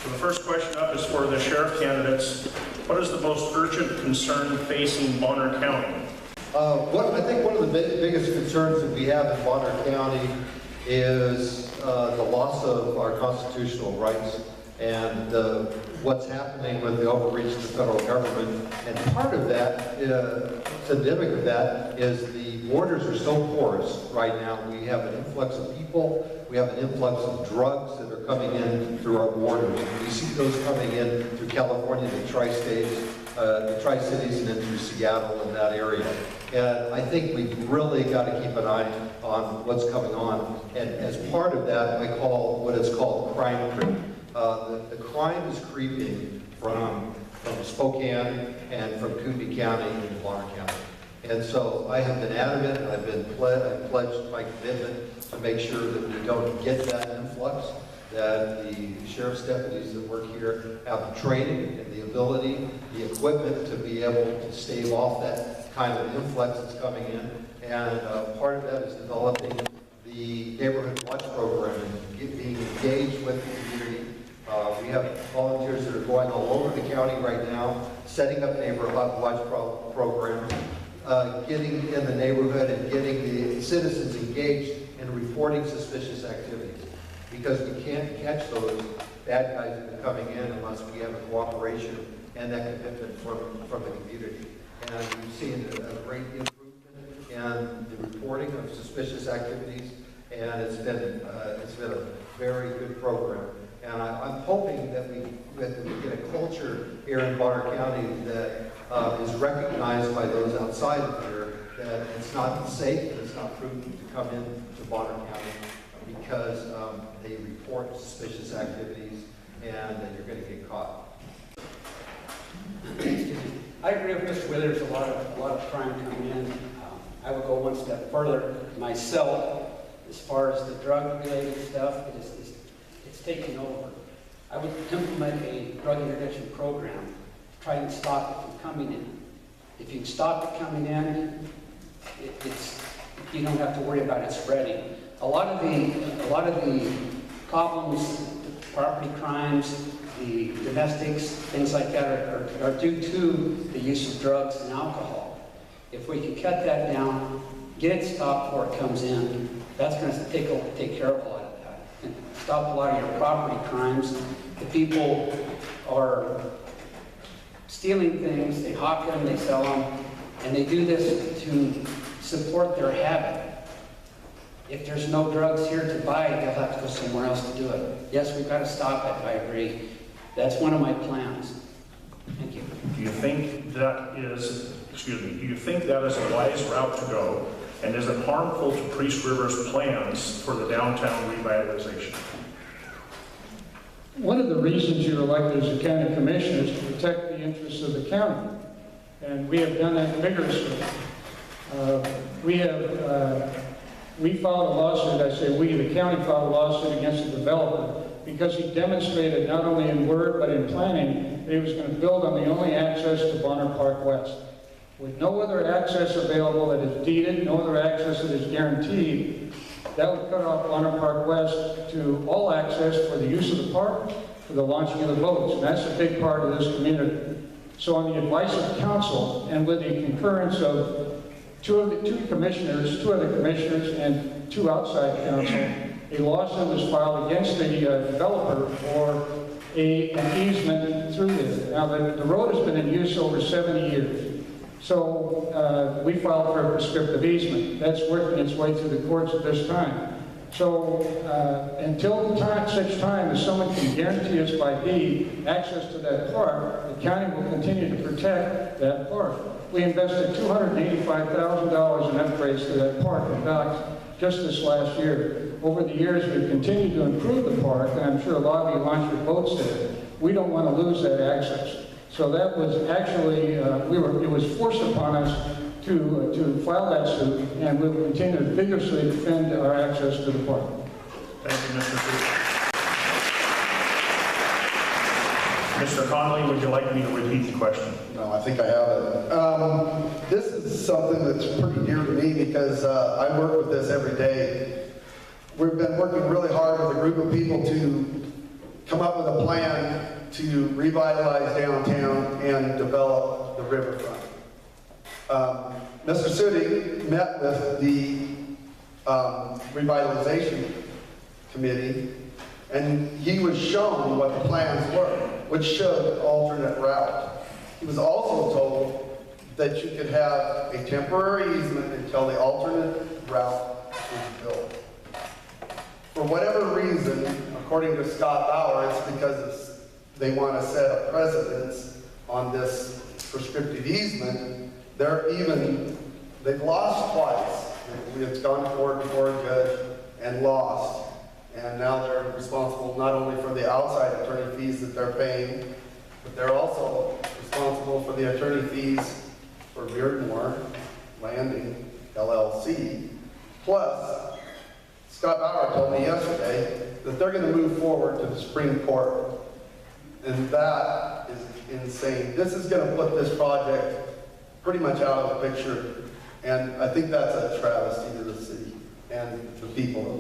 So the first question up is for the sheriff candidates. What is the most urgent concern facing Bonner County? I think one of the biggest concerns that we have in Bonner County is the loss of our constitutional rights and what's happening with the overreach of the federal government. And part of that, symptomatic of that, is the borders are so porous right now. We have an influx of people, we have an influx of drugs that are coming in through our borders. We see those coming in through California, the Tri-States, the Tri-Cities, and then through Seattle and that area. And I think we've really got to keep an eye on what's coming on. And as part of that, I call what is called crime creep. The crime is creeping from Spokane and from Kootenai County into Bonner County. And so I have been adamant, and I've pledged my commitment to make sure that we don't get that influx, that the sheriff's deputies that work here have the training and the ability, the equipment to be able to stave off that kind of influx that's coming in. And part of that is developing the neighborhood watch program and being engaged with the community. We have volunteers that are going all over the county right now, setting up neighborhood watch programs, getting in the neighborhood and getting the citizens engaged in reporting suspicious activities. Because we can't catch those bad guys that are coming in unless we have a cooperation and that commitment from the community. And we've seen a great improvement in the reporting of suspicious activities, and it's been a very good program. And I'm hoping that we get a culture here in Bonner County that is recognized by those outside of here that it's not safe and it's not prudent to come in to Bonner County because they report suspicious activities and that you're going to get caught. I agree with Mr. Withers. A lot of crime coming in. I would go one step further myself as far as the drug-related stuff. It's taking over. I would implement a drug interdiction program to try and stop it from coming in. If you can stop it coming in, you don't have to worry about it spreading. A lot of the problems, property crimes, the domestics, things like that are due to the use of drugs and alcohol. If we can cut that down, get it stopped before it comes in, that's going to take care of a lot of that. And stop a lot of your property crimes. The people are stealing things, they hawk them, they sell them, and they do this to support their habit. If there's no drugs here to buy, they'll have to go somewhere else to do it. Yes, we've got to stop it, I agree. That's one of my plans. Thank you. Do you think that is a wise route to go? And is it harmful to Priest River's plans for the downtown revitalization? One of the reasons you're elected as a county commissioner is to protect the interests of the county. And we have done that vigorously. We filed a lawsuit, I say we, the county filed a lawsuit against the developer because he demonstrated not only in word but in planning that he was going to build on the only access to Bonner Park West. With no other access available that is deeded, no other access that is guaranteed, that would cut off Bonner Park West to all access for the use of the park, for the launching of the boats, and that's a big part of this community. So on the advice of council and with the concurrence of two other commissioners and two outside counsel, a lawsuit was filed against the developer for an easement through this. Now the road has been in use over 70 years. So we filed for a prescriptive easement. That's working its way through the courts at this time. So until such time as someone can guarantee us by deed access to that park, the county will continue to protect that park. We invested $285,000 in upgrades to that park and docks just this last year. Over the years, we've continued to improve the park, and I'm sure a lot of you launch your boats there. We don't want to lose that access. So that was actually, it was forced upon us to file that suit, and we will continue to vigorously defend our access to the park. Thank you, Mr. Chief. Mr. Connolly, would you like me to repeat the question? No, I think I have it. This is something that's pretty dear to me because I work with this every day. We've been working really hard with a group of people to come up with a plan to revitalize downtown and develop the riverfront. Mr. Sudi met with the revitalization committee, and he was shown what the plans were, which showed an alternate route. He was also told that you could have a temporary easement until the alternate route was built. For whatever reason, according to Scott Bauer, it's because they want to set a precedence on this prescriptive easement. They've lost twice. It's gone to court before a judge and lost. And now they're responsible not only for the outside attorney fees that they're paying, but they're also responsible for the attorney fees for Beardmore Landing LLC. Plus, Scott Bauer told me yesterday that they're going to move forward to the Supreme Court. And that is insane. This is going to put this project pretty much out of the picture. And I think that's a travesty to the city and the people